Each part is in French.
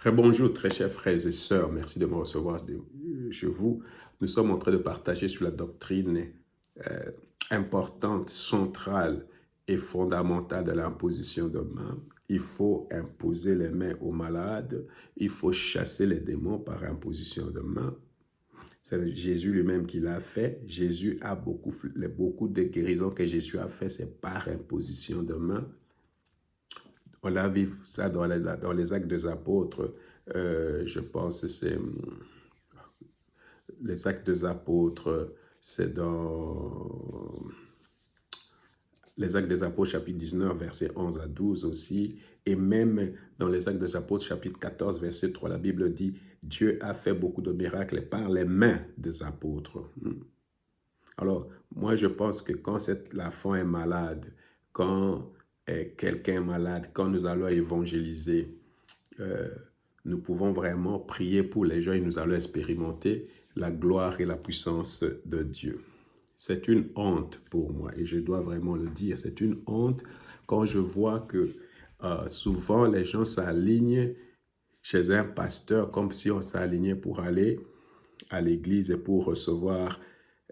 Rebonjour, très chers frères et sœurs. Merci de me recevoir chez vous. Nous sommes en train de partager sur la doctrine euh, importante, centrale et fondamentale de l'imposition de mains. Il faut imposer les mains aux malades. Il faut chasser les démons par imposition de mains. C'est Jésus lui-même qui l'a fait. Jésus a beaucoup de guérisons que Jésus a fait, c'est par imposition de mains. On a vu ça dans les actes des apôtres. Je pense que c'est les actes des apôtres, c'est dans les actes des apôtres chapitre 19, verset 11 à 12 aussi. Et même dans les actes des apôtres chapitre 14, verset 3, la Bible dit « Dieu a fait beaucoup de miracles par les mains des apôtres ». Alors, moi, je pense que quand l'enfant est malade, quand quelqu'un est malade, quand nous allons évangéliser, euh, nous pouvons vraiment prier pour les gens et nous allons expérimenter la gloire et la puissance de Dieu. C'est une honte pour moi et je dois vraiment le dire. C'est une honte quand je vois que souvent les gens s'alignent chez un pasteur comme si on s'alignait pour aller à l'église et pour recevoir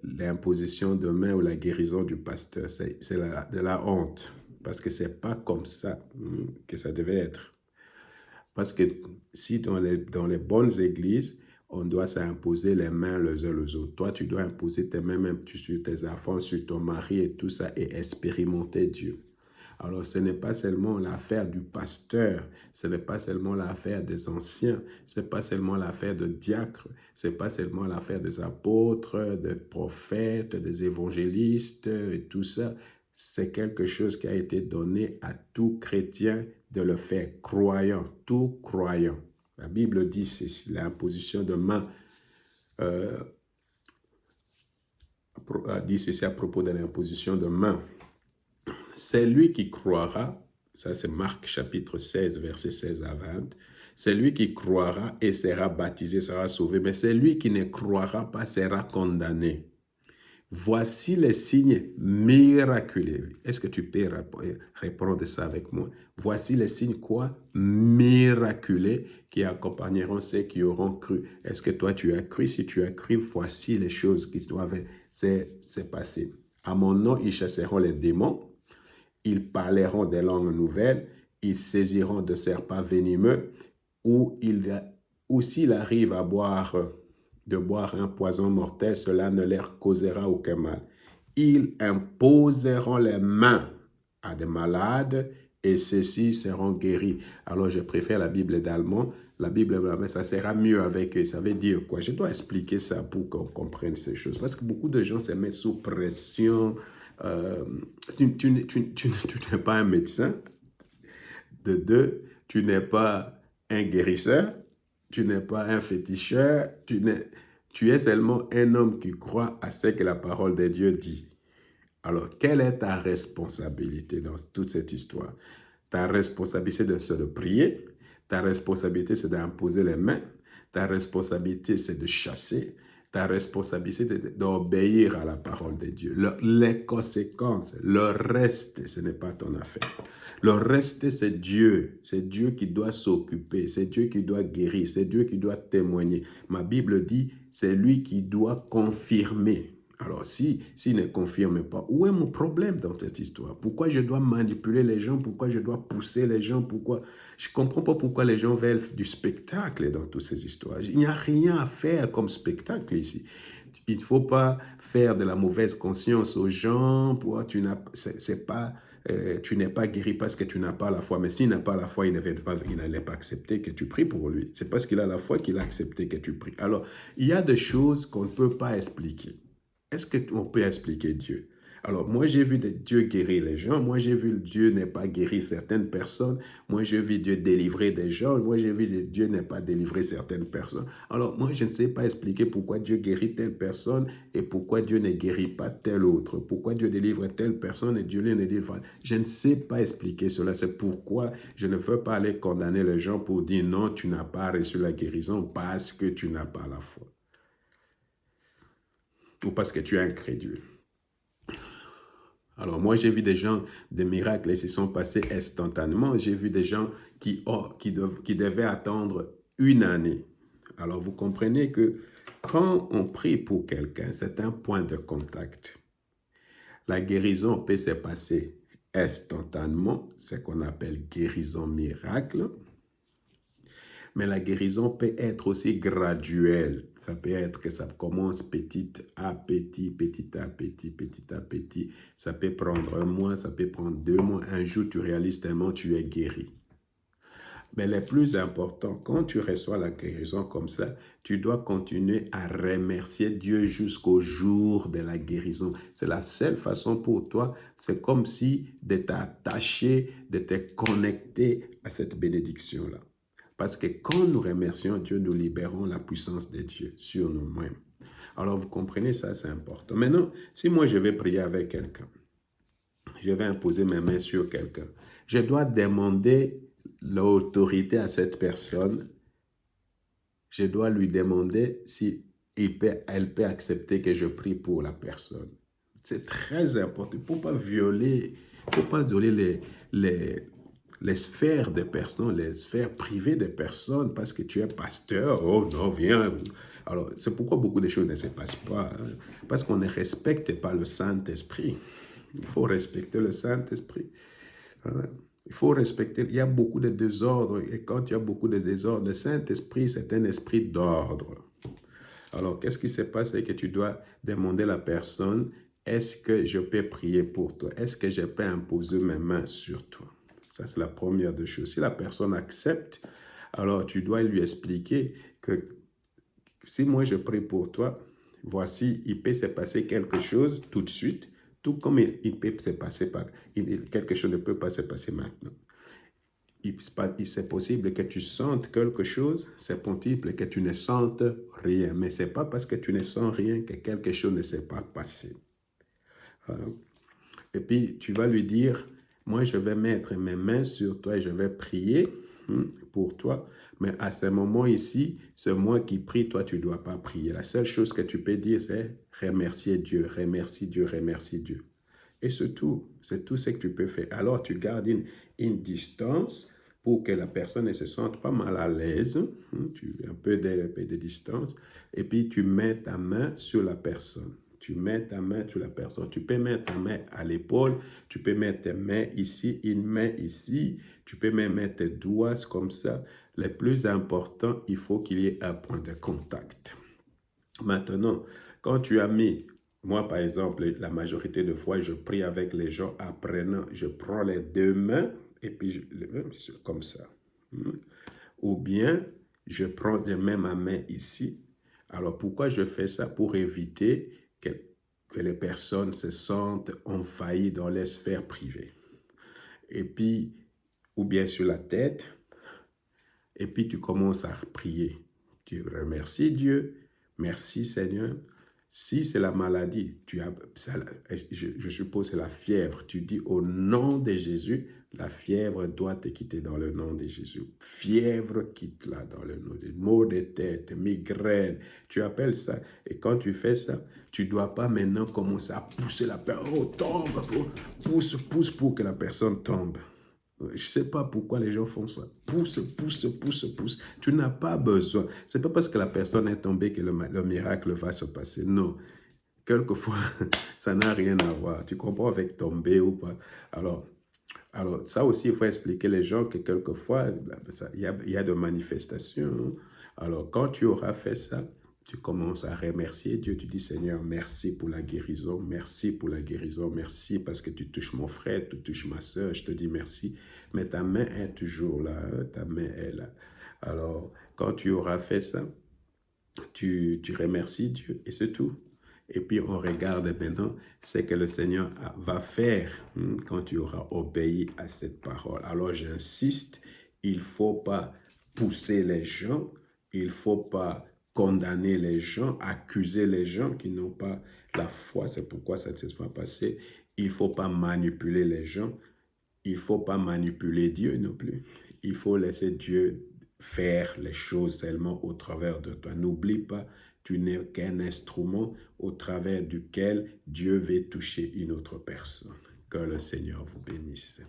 l'imposition de main ou la guérison du pasteur. C'est de la honte parce que c'est pas comme ça que ça devait être. Parce que si dans les bonnes églises, on doit s'imposer les mains les uns les autres. Toi, tu dois imposer tes mains même sur tes enfants, sur ton mari et tout ça et expérimenter Dieu. Alors, ce n'est pas seulement l'affaire du pasteur, ce n'est pas seulement l'affaire des anciens, ce n'est pas seulement l'affaire de diacres, ce n'est pas seulement l'affaire des apôtres, des prophètes, des évangélistes et tout ça. C'est quelque chose qui a été donné à tout chrétien de le faire, croyant, tout croyant. La Bible dit ceci, l'imposition de main dit ceci à propos de l'imposition de main. C'est lui qui croira, ça c'est Marc chapitre 16, verset 16 à 20, c'est lui qui croira et sera baptisé, sera sauvé, mais c'est lui qui ne croira pas sera condamné. Voici les signes miraculeux. Est-ce que tu peux répondre ça avec moi? Voici les signes quoi? Miraculeux qui accompagneront ceux qui auront cru. Est-ce que toi tu as cru? Si tu as cru, voici les choses qui doivent se passer. À mon nom, ils chasseront les démons. Ils parleront des langues nouvelles, ils saisiront de serpents venimeux, ou s'il arrive de boire un poison mortel, cela ne leur causera aucun mal. Ils imposeront les mains à des malades et ceux-ci seront guéris. Alors, je préfère la Bible d'allemand. La Bible, ça sera mieux avec eux. Ça veut dire quoi? Je dois expliquer ça pour qu'on comprenne ces choses. Parce que beaucoup de gens se mettent sous pression. Tu n'es pas un médecin. De deux, tu n'es pas un guérisseur. Tu n'es pas un féticheur. Tu es seulement un homme qui croit à ce que la parole de Dieu dit. Alors, quelle est ta responsabilité dans toute cette histoire? Ta responsabilité, c'est de prier. Ta responsabilité, c'est d'imposer les mains. Ta responsabilité, c'est de chasser. Ta responsabilité, c'est d'obéir à la parole de Dieu. Les conséquences, le reste, ce n'est pas ton affaire. Le reste, c'est Dieu. C'est Dieu qui doit s'occuper. C'est Dieu qui doit guérir. C'est Dieu qui doit témoigner. Ma Bible dit, c'est lui qui doit confirmer. Alors, s'il ne confirme pas, où est mon problème dans cette histoire? Pourquoi je dois manipuler les gens? Pourquoi je dois pousser les gens? Je ne comprends pas pourquoi les gens veulent du spectacle dans toutes ces histoires. Il n'y a rien à faire comme spectacle ici. Il ne faut pas faire de la mauvaise conscience aux gens. Tu n'es pas guéri parce que tu n'as pas la foi. Mais s'il n'a pas la foi, il n'allait pas accepter que tu pries pour lui. C'est parce qu'il a la foi qu'il a accepté que tu pries. Alors, il y a des choses qu'on ne peut pas expliquer. Est-ce qu'on peut expliquer Dieu? Alors, moi, j'ai vu Dieu guérir les gens. Moi, j'ai vu Dieu n'est pas guéri certaines personnes. Moi, j'ai vu Dieu délivrer des gens. Moi, j'ai vu Dieu n'est pas délivré certaines personnes. Alors, moi, je ne sais pas expliquer pourquoi Dieu guérit telle personne et pourquoi Dieu ne guérit pas telle autre. Pourquoi Dieu délivre telle personne et Dieu ne délivre pas. Je ne sais pas expliquer cela. C'est pourquoi je ne veux pas aller condamner les gens pour dire non, tu n'as pas reçu la guérison parce que tu n'as pas la foi. Ou parce que tu es incrédule. Alors moi, j'ai vu des gens, des miracles, ils se sont passés instantanément. J'ai vu des gens qui devaient attendre une année. Alors vous comprenez que quand on prie pour quelqu'un, c'est un point de contact. La guérison peut se passer instantanément, ce qu'on appelle guérison miracle. Mais la guérison peut être aussi graduelle. Ça peut être que ça commence petit à petit, petit à petit, petit à petit. Ça peut prendre 1 mois, ça peut prendre 2 mois. Un jour, tu réalises tellement tu es guéri. Mais le plus important, quand tu reçois la guérison comme ça, tu dois continuer à remercier Dieu jusqu'au jour de la guérison. C'est la seule façon pour toi. C'est comme si de t'attacher, de te connecter à cette bénédiction-là. Parce que quand nous remercions Dieu, nous libérons la puissance de Dieu sur nous-mêmes. Alors vous comprenez, ça c'est important. Maintenant, si moi je vais prier avec quelqu'un, je vais imposer mes mains sur quelqu'un, je dois demander l'autorité à cette personne. Je dois lui demander si elle peut accepter que je prie pour la personne. C'est très important. Il ne faut pas violer les sphères des personnes, les sphères privées des personnes parce que tu es pasteur. Oh non, viens. Alors, c'est pourquoi beaucoup de choses ne se passent pas. Hein, parce qu'on ne respecte pas le Saint-Esprit. Il faut respecter le Saint-Esprit. Hein. Il faut respecter. Il y a beaucoup de désordre. Et quand il y a beaucoup de désordre, le Saint-Esprit, c'est un esprit d'ordre. Alors, qu'est-ce qui se passe? C'est que tu dois demander à la personne, est-ce que je peux prier pour toi? Est-ce que je peux imposer mes mains sur toi? Ça, c'est la première des choses. Si la personne accepte, alors tu dois lui expliquer que si moi je prie pour toi, voici, il peut se passer quelque chose tout de suite, tout comme il peut se passer quelque chose ne peut pas se passer maintenant. C'est possible que tu sentes quelque chose, c'est possible que tu ne sentes rien, mais ce n'est pas parce que tu ne sens rien que quelque chose ne s'est pas passé. Et puis, tu vas lui dire, moi, je vais mettre mes mains sur toi et je vais prier pour toi. Mais à ce moment ici, c'est moi qui prie, toi, tu ne dois pas prier. La seule chose que tu peux dire, c'est remercier Dieu, remercie Dieu, remercie Dieu. Et c'est tout ce que tu peux faire. Alors, tu gardes une distance pour que la personne ne se sente pas mal à l'aise. Un peu de distance. Et puis, tu mets ta main sur la personne. Tu mets ta main sur la personne. Tu peux mettre ta main à l'épaule. Tu peux mettre tes mains ici, une main ici. Tu peux même mettre tes doigts comme ça. Le plus important, il faut qu'il y ait un point de contact. Maintenant, quand tu as mis, moi par exemple, la majorité de fois, je prie avec les gens apprenant, je prends les 2 mains et puis comme ça. Ou bien, je prends même ma main ici. Alors, pourquoi je fais ça? Pour éviter que les personnes se sentent envahies dans les sphères privées. Et puis, ou bien sur la tête, et puis tu commences à prier. Tu remercies Dieu. Merci Seigneur. Si c'est la maladie, je suppose c'est la fièvre. Tu dis au nom de Jésus, la fièvre doit te quitter dans le nom de Jésus. Fièvre, quitte-la dans le nom de Jésus. Maux de tête, migraine, tu appelles ça. Et quand tu fais ça, tu ne dois pas maintenant commencer à pousser la personne. Oh, tombe, pousse pour que la personne tombe. Je ne sais pas pourquoi les gens font ça. Pousse. Tu n'as pas besoin. Ce n'est pas parce que la personne est tombée que le miracle va se passer. Non. Quelquefois, ça n'a rien à voir. Tu comprends avec tomber ou pas. Alors ça aussi, il faut expliquer les gens que quelquefois, il y a de manifestations. Alors, quand tu auras fait ça, tu commences à remercier Dieu. Tu dis, Seigneur, merci pour la guérison. Merci pour la guérison. Merci parce que tu touches mon frère, tu touches ma soeur. Je te dis merci. Mais ta main est toujours là. Hein? Ta main est là. Alors, quand tu auras fait ça, tu remercies Dieu et c'est tout. Et puis, on regarde maintenant ce que le Seigneur va faire quand tu auras obéi à cette parole. Alors, j'insiste, il ne faut pas pousser les gens, il ne faut pas condamner les gens, accuser les gens qui n'ont pas la foi. C'est pourquoi ça ne s'est pas passé. Il ne faut pas manipuler les gens. Il ne faut pas manipuler Dieu non plus. Il faut laisser Dieu faire les choses seulement au travers de toi. N'oublie pas, tu n'es qu'un instrument au travers duquel Dieu veut toucher une autre personne. Que le Seigneur vous bénisse.